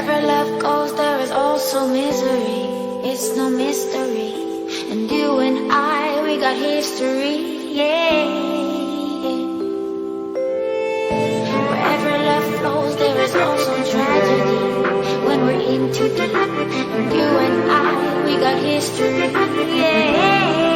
Wherever love goes, there is also misery. It's no mystery. And you and I, we got history, yeah. Wherever love flows, there is also tragedy. When we're in too deep, and you and I, we got history, yeah.